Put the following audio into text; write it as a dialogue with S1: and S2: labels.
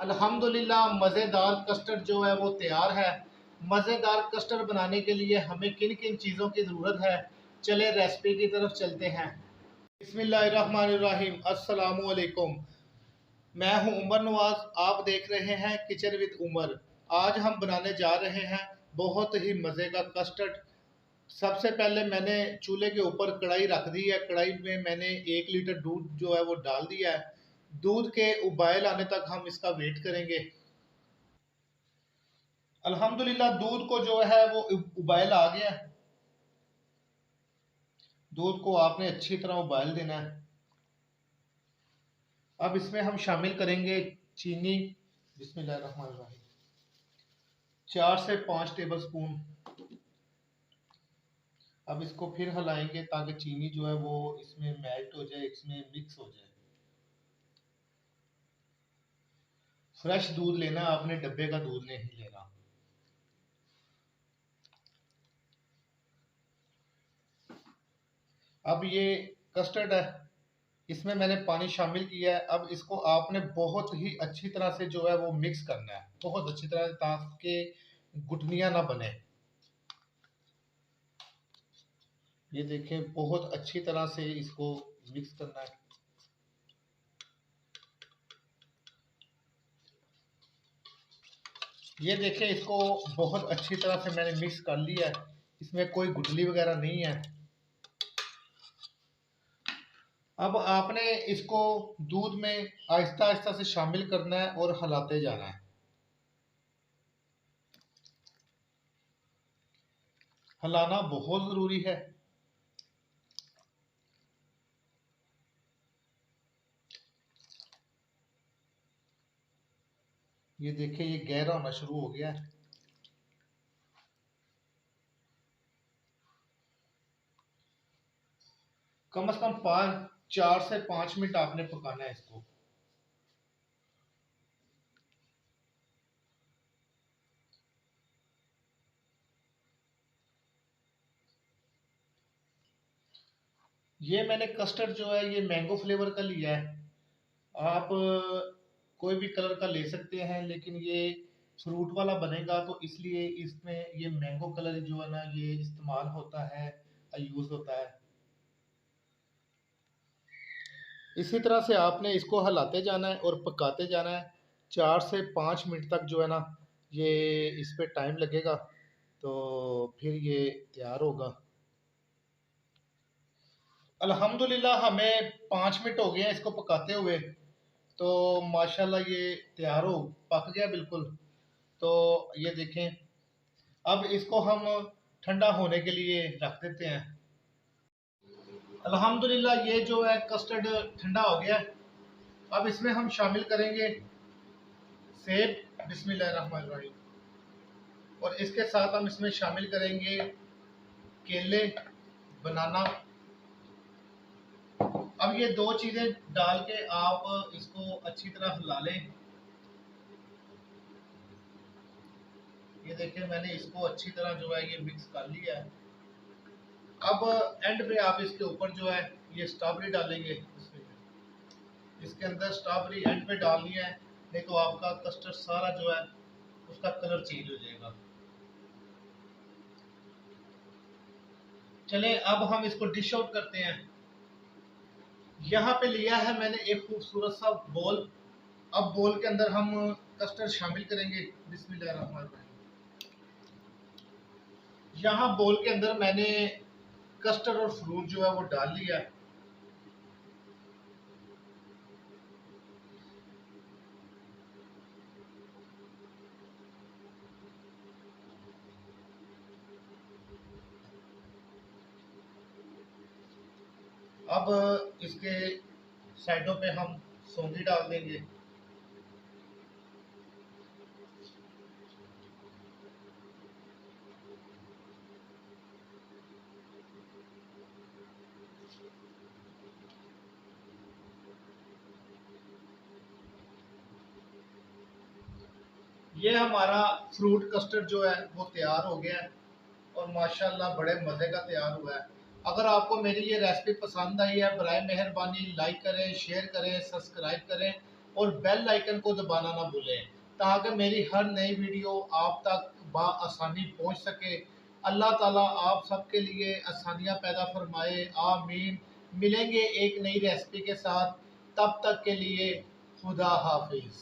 S1: अल्हम्दुलिल्लाह मज़ेदार कस्टर्ड जो है वो तैयार है। मज़ेदार कस्टर्ड बनाने के लिए हमें किन किन चीज़ों की ज़रूरत है, चले रेसिपी की तरफ चलते हैं। बिस्मिल्लाहिर्रहमानिर्रहीम, अस्सलामुअलैकुम। मैं हूं उमर नवाज, आप देख रहे हैं किचन विद उमर। आज हम बनाने जा रहे हैं बहुत ही मज़े का कस्टर्ड। सबसे पहले मैंने चूल्हे के ऊपर कढ़ाई रख दी है। कढ़ाई में मैंने 1 लीटर दूध जो है वो डाल दिया है। दूध के उबाल आने तक हम इसका वेट करेंगे। अल्हम्दुलिल्लाह दूध को जो है वो उबाल आ गया। दूध को आपने अच्छी तरह उबाल देना है। अब इसमें हम शामिल करेंगे चीनी। बिस्मिल्लाहिर्रहमानिर्रहीम। 4 से 5 टेबल स्पून। अब इसको फिर हिलाएंगे ताकि चीनी जो है वो इसमें मेल्ट हो जाए, इसमें मिक्स हो जाए। फ्रेश दूध लेना, आपने डब्बे का दूध नहीं लेना। अब ये कस्टर्ड है, इसमें मैंने पानी शामिल किया है। अब इसको आपने बहुत ही अच्छी तरह से जो है वो मिक्स करना है, बहुत अच्छी तरह ताकि गुठलियां ना बने। ये देखें, बहुत अच्छी तरह से इसको मिक्स करना है। ये देखें, इसको बहुत अच्छी तरह से मैंने मिक्स कर लिया है। इसमें कोई गुठली वगैरह नहीं है। अब आपने इसको दूध में आहिस्ता आहिस्ता से शामिल करना है और हिलाते जाना है। हिलाना बहुत ज़रूरी है। ये देखें, ये गहरा होना शुरू हो गया है। कम से कम 4 से 5 मिनट आपने पकाना है इसको। ये मैंने कस्टर्ड जो है ये मैंगो फ्लेवर का लिया है। आप कोई भी कलर का ले सकते हैं, लेकिन ये फ्रूट वाला बनेगा तो इसलिए इसमें ये मैंगो कलर जो है ना ये इस्तेमाल होता है, यूज होता है। इसी तरह से आपने इसको हिलाते जाना है और पकाते जाना है। 4 से 5 मिनट तक जो है ना ये इस पे टाइम लगेगा, तो फिर ये तैयार होगा। अल्हम्दुलिल्लाह हमें 5 मिनट हो गए हैं इसको पकाते हुए। तो माशाल्लाह ये तैयार हो पक गया बिल्कुल। तो ये देखें, अब इसको हम ठंडा होने के लिए रख देते हैं। अल्हम्दुलिल्लाह ये जो है कस्टर्ड ठंडा हो गया है। अब इसमें हम शामिल करेंगे सेब। बिस्मिल्लाहिर्रहमानिर्रहीम। और इसके साथ हम इसमें शामिल करेंगे केले, बनाना। अब ये दो चीज़ें डाल के आप इसको अच्छी तरह हिला लें। ये देखिए, मैंने इसको अच्छी तरह जो है ये मिक्स कर लिया है। अब एंड पे आप इसके ऊपर जो है ये स्ट्रॉबेरी डालेंगे। इसके अंदर स्ट्रॉबेरी एंड पे डालनी है, नहीं तो आपका कस्टर्ड सारा जो है उसका कलर चेंज हो जाएगा। चलें, अब हम इसको डिश आउट करते हैं। यहाँ पे लिया है मैंने एक खूबसूरत सा बोल। अब बोल के अंदर हम कस्टर्ड शामिल करेंगे। बिस्मिल्लाहिर्रहमानिर्रहीम। यहाँ बोल के अंदर मैंने कस्टर्ड और फ्रूट जो है वो डाल लिया है। अब इसके साइडों पे हम सौंगी डाल देंगे। ये हमारा फ्रूट कस्टर्ड जो है वो तैयार हो गया है और माशाल्लाह बड़े मज़े का तैयार हुआ है। अगर आपको मेरी ये रेसिपी पसंद आई है, बराए मेहरबानी लाइक करें, शेयर करें, सब्सक्राइब करें और बेल आइकन को दबाना ना भूलें, ताकि मेरी हर नई वीडियो आप तक आसानी पहुंच सके। अल्लाह ताला आप सबके लिए आसानियां पैदा फरमाए, आमीन। मिलेंगे एक नई रेसिपी के साथ, तब तक के लिए खुदा हाफिज़।